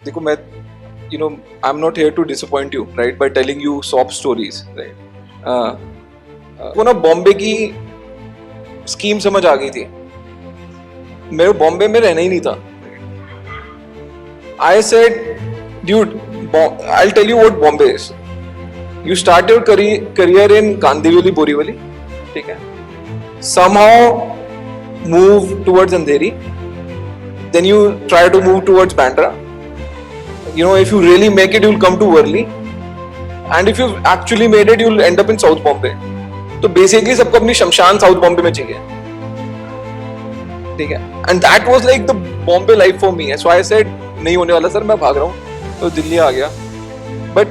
देखो मैं I am not here to disappoint you right by telling you soap stories right. वो ना बॉम्बे की स्कीम समझ आ गई थी, मेरे बॉम्बे में रहना ही नहीं था। I said dude I will tell you what Bombay is. You start your career in Kandivali Borivali, ठीक है, somehow move towards Andheri, then you try to move towards Bandra. If you really make it, you'll come to Worli, and if you've actually made it, you'll end up in South Bombay. तो basically सबको अपनी शमशान south Bombay में चाहिए, ठीक है, and that was like the Bombay life for me. So I said नहीं होने वाला सर, मैं भाग रहा हूँ, तो दिल्ली आ गया। But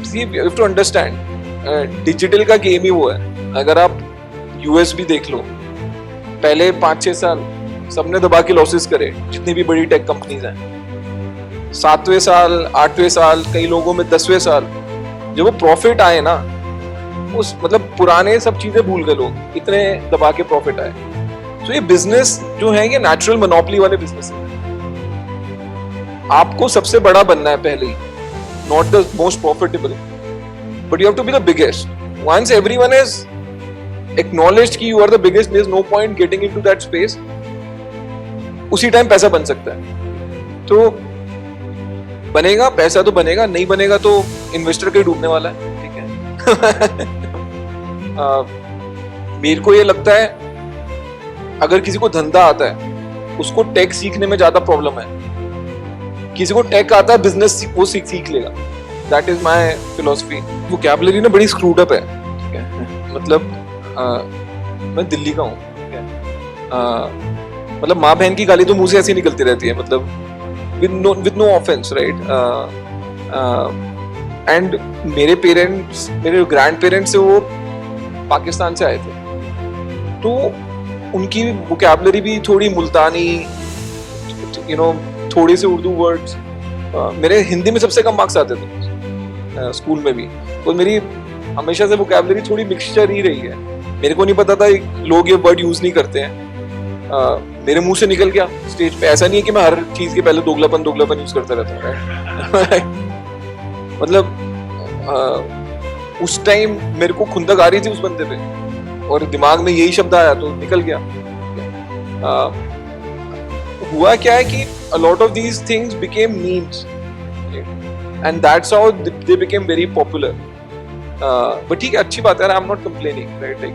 see you have to understand digital का गेम ही वो है। अगर आप यूएस भी देख लो, पहले 5-6 साल सबने दबा के लॉसेस करे, जितनी भी बड़ी टेक कंपनीज हैं। 7वें साल 8वें साल, कई लोगों में 10वें साल जब वो प्रॉफिट आए ना, उस मतलब पुराने सब चीजें भूल गए लोग, इतने दबा के प्रॉफिट आए। तो ये बिजनेस जो है ये नेचुरल मोनोपोली वाले बिजनेस है। आपको सबसे बड़ा बनना है पहले ही, not the most profitable, but you have to be the biggest. Once everyone is acknowledged कि you are the biggest, there's no point getting into that space, उसी टाइम पैसा बन सकता है। तो बनेगा पैसा, तो बनेगा, नहीं बनेगा तो इन्वेस्टर के डूबने वाला है, ठीक है। मेरे को ये लगता है अगर किसी को धंधा आता है उसको टेक सीखने में ज्यादा प्रॉब्लम है। किसी को टेक आता है, बिजनेस वो सीख लेगा। That is my philosophy. Vocabulary ना बड़ी स्क्रूड अप है, ठीक है। मतलब मैं दिल्ली का हूँ, मतलब माँ बहन की गाली तो मुंह से ऐसी निकलती रहती है, मतलब with no offence right. And मेरे पेरेंट्स, मेरे ग्रैंड पेरेंट्स से वो पाकिस्तान से आए थे, तो उनकी वोकैबुलरी भी थोड़ी मुल्तानी, थोड़े से उर्दू वर्ड्स। मेरे हिंदी में सबसे कम मार्क्स आते थे स्कूल में भी, तो मेरी हमेशा से वोकैबुलरी थोड़ी मिक्सचर ही रही है। मेरे को नहीं पता था लोग ये वर्ड यूज नहीं करते हैं, मेरे मुंह से निकल गया स्टेज पे। ऐसा नहीं है कि मैं हर चीज के पहले दोगलापन यूज करता रहता हूँ। मतलब उस टाइम मेरे को खुंदक आ रही थी उस बंदे पे, और दिमाग में यही शब्द आया तो निकल गया। हुआ क्या है कि a lot of these things became memes, and that's how they became very popular. But ठीक है, अच्छी बात है, आई am not complaining right. Like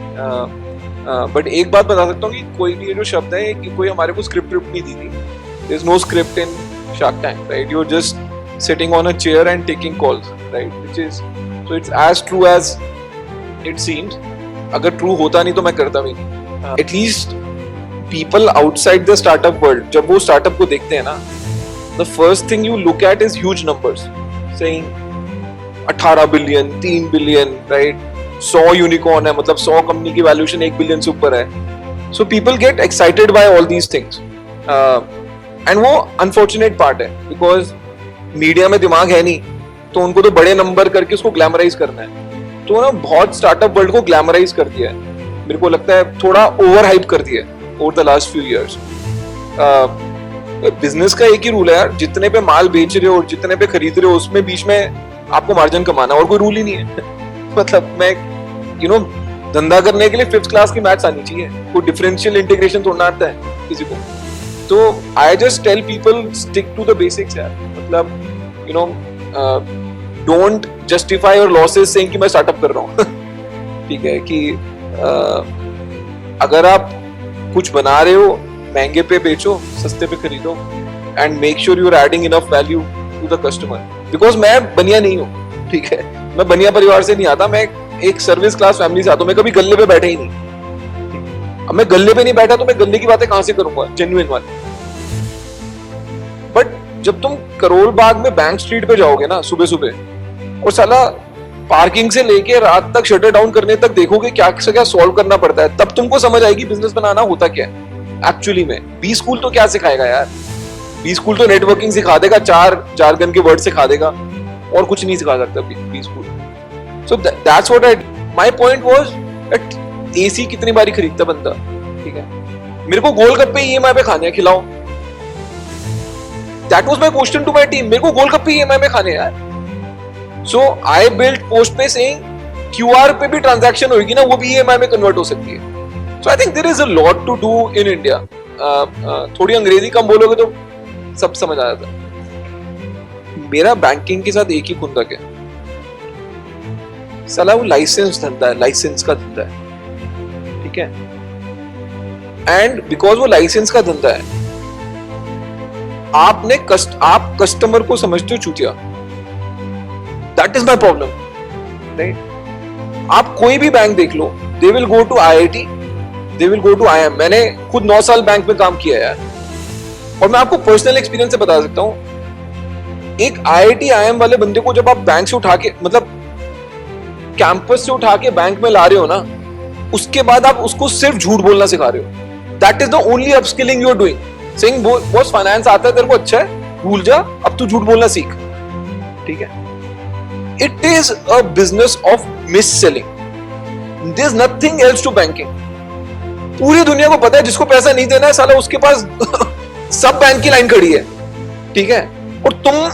but एक बात बता सकता हूँ कि कोई भी ये जो शब्द है कि कोई हमारे को स्क्रिप्ट नहीं दी थी। There is no script in Shark Tank right. You are just sitting on a chair and taking calls right, which is so it's as true as it seems. अगर ट्रू होता नहीं तो मैं करता भी नहीं। At least people outside the startup world जब वो स्टार्टअप को देखते हैं ना, the first thing you look at is huge numbers, saying 18 billion, 3 billion right, 100 unicorn है, मतलब 100 कंपनी की वैल्यूएशन 1 बिलियन से ऊपर है। So people get excited by all these things, and वो अनफॉर्चुनेट पार्ट है, बिकॉज मीडिया में दिमाग है नहीं, तो उनको तो बड़े नंबर करके उसको ग्लैमराइज करना है। तो ना बहुत स्टार्टअप वर्ल्ड को ग्लैमराइज कर दिया है, मेरे को लगता है थोड़ा ओवर हाइप कर दिया है over the last few years. Business का एक ही रूल है यार, जितने पे माल बेच रहे हो और जितने पे खरीद रहे हो उसमें बीच में आपको मार्जिन कमाना, और कोई रूल ही नहीं है। मतलब मैं धंधा करने के लिए 5th क्लास की मैथ्स आनी चाहिए, कोई डिफरेंशियल इंटीग्रेशन थोड़ा आता है किसी को। तो I just tell people stick to the basics यार। मतलब don't justify your losses saying कि मैं स्टार्टअप कर रहा हूँ। ठीक है कि अगर आप कुछ बना रहे हो, महंगे पे बेचो, सस्ते पे खरीदो, and make sure you are adding enough value to the customer. Because मैं बनिया नहीं हूँ, ठीक है, मैं बनिया परिवार से नहीं आता, मैं एक सर्विस क्लास फैमिली से आता हूँ। मैं कभी गल्ले पे बैठा ही नहीं। अब मैं गल्ले पे नहीं बैठा तो मैं गल्ले की बातें कहां से करूंगा जेन्युइन वाली। बट जब तुम करोल बाग में बैंक स्ट्रीट पे जाओगे ना सुबह सुबह, और साला पार्किंग से लेके रात तक शटर डाउन करने तक देखोगे क्या से क्या सॉल्व करना पड़ता है, तब तुमको समझ आएगी बिजनेस बनाना होता क्या है एक्चुअली में। बी स्कूल तो क्या सिखाएगा यार, बी स्कूल तो नेटवर्किंग सिखा देगा, चार जार्गन के वर्ड सिखा देगा, और कुछ नहीं सिखा सकता B school. So that's what I, my point was that AC कितनी बारी खरीदता बंदा, ठीक है, मेरे को गोलगप्पे ईएमआई पे खाने हैं, खिलाओ। That was my question to my team, मेरे को गोलगप्पे ईएमआई में खाने यार. सो आई बिल्ट पोस्ट पे सेइंग क्यूआर पे भी ट्रांजैक्शन होगी ना, वो भी ईएमआई में कन्वर्ट हो सकती है. So I think there is a lot to do in India. थोड़ी अंग्रेजी कम बोलोगे तो सब समझ आ जाता. मेरा बैंकिंग के साथ एक ही खुंदक है साला, वो लाइसेंस धंधा है, लाइसेंस का धंधा है. ठीक है. एंड बिकॉज वो लाइसेंस का धंधा है, आप कस्टमर को समझते हो चूतिया. That is my problem. Right. आप कोई भी बैंक देख लो, they will go to IIT, they will go to IIM. मैंने खुद 9 साल बैंक में काम किया यार, और मैं आपको पर्सनल एक्सपीरियंस से बता सकता हूं, एक आईआईटी आईएम वाले बंदे को जब आप बैंक से उठा के, मतलब कैंपस से उठा के बैंक में ला रहे हो ना, उसके बाद आप उसको सिर्फ झूठ बोलना सिखा रहे हो. That is the only upskilling you are doing. Saying boss finance आता है तेरे को, अच्छा है, भूल जा, अब तू झूठ बोलना सीख. ठीक है. It is a business of misselling. There is nothing else to banking. पूरी दुनिया को पता है जिसको पैसा नहीं देना है साला उसके पास सब बैंक की लाइन खड़ी है. ठीक है. और तुम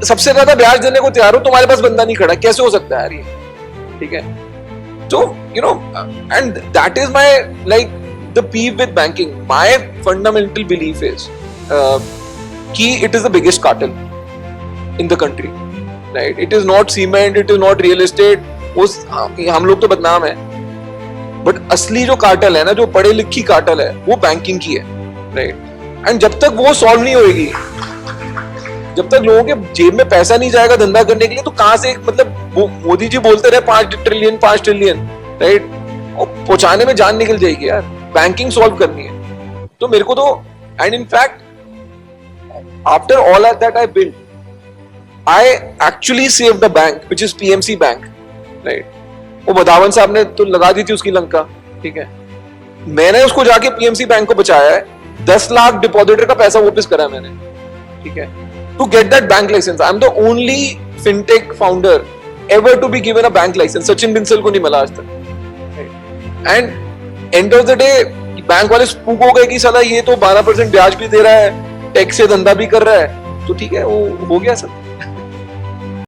सबसे ज्यादा ब्याज देने को तैयार हो, तुम्हारे पास बंदा नहीं खड़ा, कैसे हो सकता है यार ये. ठीक है. तो you know, and that is my like the peeve with banking. My fundamental belief is कि it is the biggest cartel in the country. Right. It is not cement, it is not real estate. उस हम लोग तो बदनाम है, but असली जो cartel है ना, जो पढ़े लिखी कार्टेल है, वो बैंकिंग की है. राइट. एंड जब तक वो सॉल्व नहीं होगी, जब तक लोगों के जेब में पैसा नहीं जाएगा धंधा करने के लिए, तो कहां से, मतलब मोदी जी बोलते रहे 5 ट्रिलियन 5 ट्रिलियन. राइट. और पहुंचाने में जान निकल जाएगी यार. बैंकिंग सॉल्व करनी है. तो मेरे को तो, and in fact after all that I build, I actually saved the bank which is PMC bank. Right. वो बदावन साहब ने तो लगा दी थी उसकी लंका. ठीक है. मैंने उसको जाके पीएमसी बैंक को बचाया है. 10 लाख डिपॉजिटर का पैसा वापस करा है मैंने. ठीक है. To get that bank licence. I am the only fintech founder ever to be given a bank licence. Sachin Bansal को नहीं मिला आज तक. And end of the day bank वाले स्पूक हो गए कि साला ये तो 12% ब्याज भी दे रहा है, टैक्स से धंधा भी कर रहा है, तो ठीक है, वो हो गया सब.